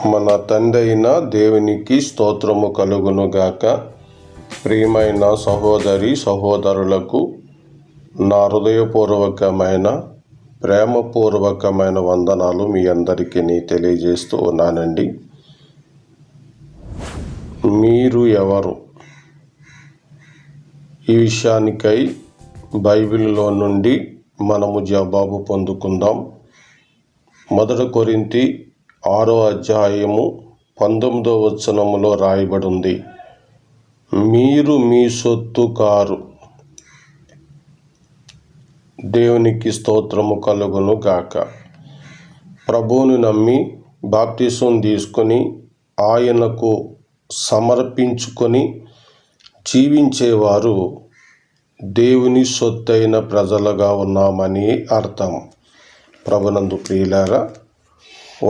మన తండ్రి అయిన దేవునికి స్తోత్రము కలుగును గాక. ప్రియమైన సహోదరి సహోదరులకు నా హృదయపూర్వకమైన ప్రేమపూర్వకమైన వందనాలు మీ అందరికీ తెలియజేస్తూ ఉన్నానండి. మీరు ఎవరు? ఈ విషయానికై బైబిల్లో నుండి మనము జవాబు పొందుకుందాం. 1 కొరింథీ 6వ అధ్యాయము 19వ వచనములో రాయబడి ఉంది, మీరు మీ సొత్తు కారు. దేవునికి స్తోత్రము కలుగును గాక. ప్రభువుని నమ్మి బాప్తిసం తీసుకొని ఆయనకు సమర్పించుకొని జీవించేవారు దేవుని సొత్తైన ప్రజలుగా ఉన్నామని అర్థం. ప్రభునందు ప్రియులారా,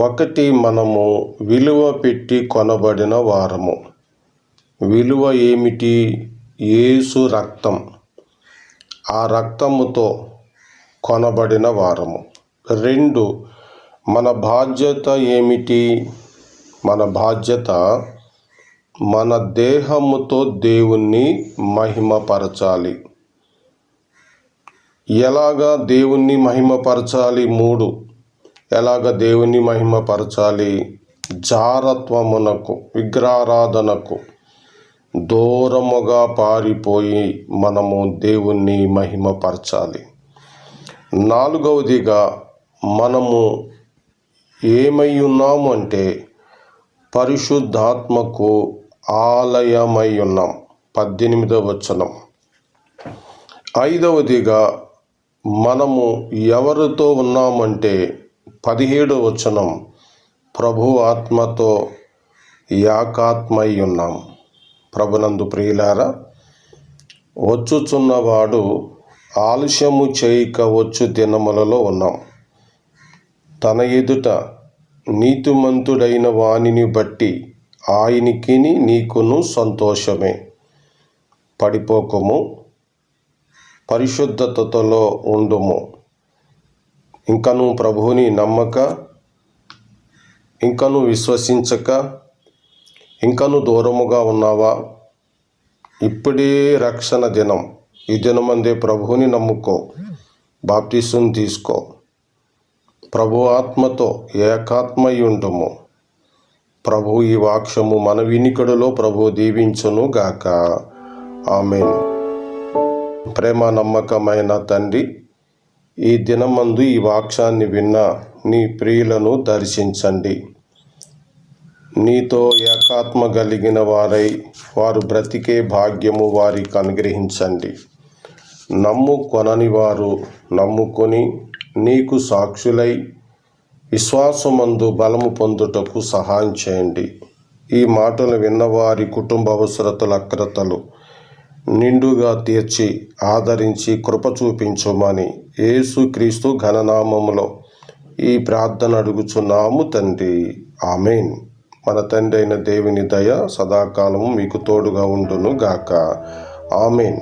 ఒకటి, మనము విలువ పెట్టి కొనబడిన వారము. విలువ ఏమిటి? యేసు రక్తం. ఆ రక్తముతో కొనబడిన వారము. 2, మన బాధ్యత ఏమిటి? మన బాధ్యత మన దేహముతో దేవుణ్ణి మహిమపరచాలి. ఎలాగా దేవుణ్ణి మహిమపరచాలి? 3, ఎలాగ దేవుణ్ణి మహిమపరచాలి? జారత్వమునకు, విగ్రహారాధనకు దూరముగా పారిపోయి మనము దేవుణ్ణి మహిమపరచాలి. 4వదిగా మనము ఏమై ఉన్నాము అంటే పరిశుద్ధాత్మకు ఆలయమై ఉన్నాం. 18వ వచనం. 5వదిగా మనము ఎవరితో ఉన్నామంటే 17వ వచనం, ప్రభు ఆత్మతో ఏకాత్మై ఉన్నాం. ప్రభునందు ప్రియులారా, వచ్చుచున్నవాడు ఆలస్యము చేయక వచ్చు దినములలో ఉన్నాం. తన ఎదుట నీతిమంతుడైన వానిని బట్టి ఆయనకిని నీకును సంతోషమే. పడిపోకము, పరిశుద్ధతలో ఉండుము. ఇంకను ప్రభువుని నమ్మక, ఇంకను విశ్వసించక, ఇంకను దూరముగా ఉన్నావా? ఇప్పుడే రక్షణ దినం. ఈ దినమందే ప్రభువుని నమ్ముకో, బాప్తిసం తీసుకో, ప్రభు ఆత్మతో ఏకాత్మై ఉండుము. ప్రభు ఈ వాక్యము మన వినికిడిలో ప్రభు దీవించును గాక. ఆమేన్. ప్రేమ నమ్మకమైన తండ్రి, ఈ దినమందు ఈ వాక్యాన్ని విన్న నీ ప్రియులను దర్శించండి. నీతో ఏకాత్మ కలిగిన వారై వారు బ్రతికే భాగ్యము వారికి అనుగ్రహించండి. నమ్ముకొనని వారు నమ్ముకొని నీకు సాక్షులై విశ్వాసమందు బలము పొందుటకు సహాయం చేయండి. ఈ మాటలు విన్నవారి కుటుంబ అవసరతలు, అక్రతలు నిండుగా తీర్చి ఆదరించి కృప చూపించుమని యేసుక్రీస్తు ఘననామములో ఈ ప్రార్థన అడుగుచున్నాము తండ్రి. ఆమేన్. మన తండ్రి అయిన దేవుని దయ సదాకాలము మీకు తోడుగా ఉండును గాక. ఆమేన్.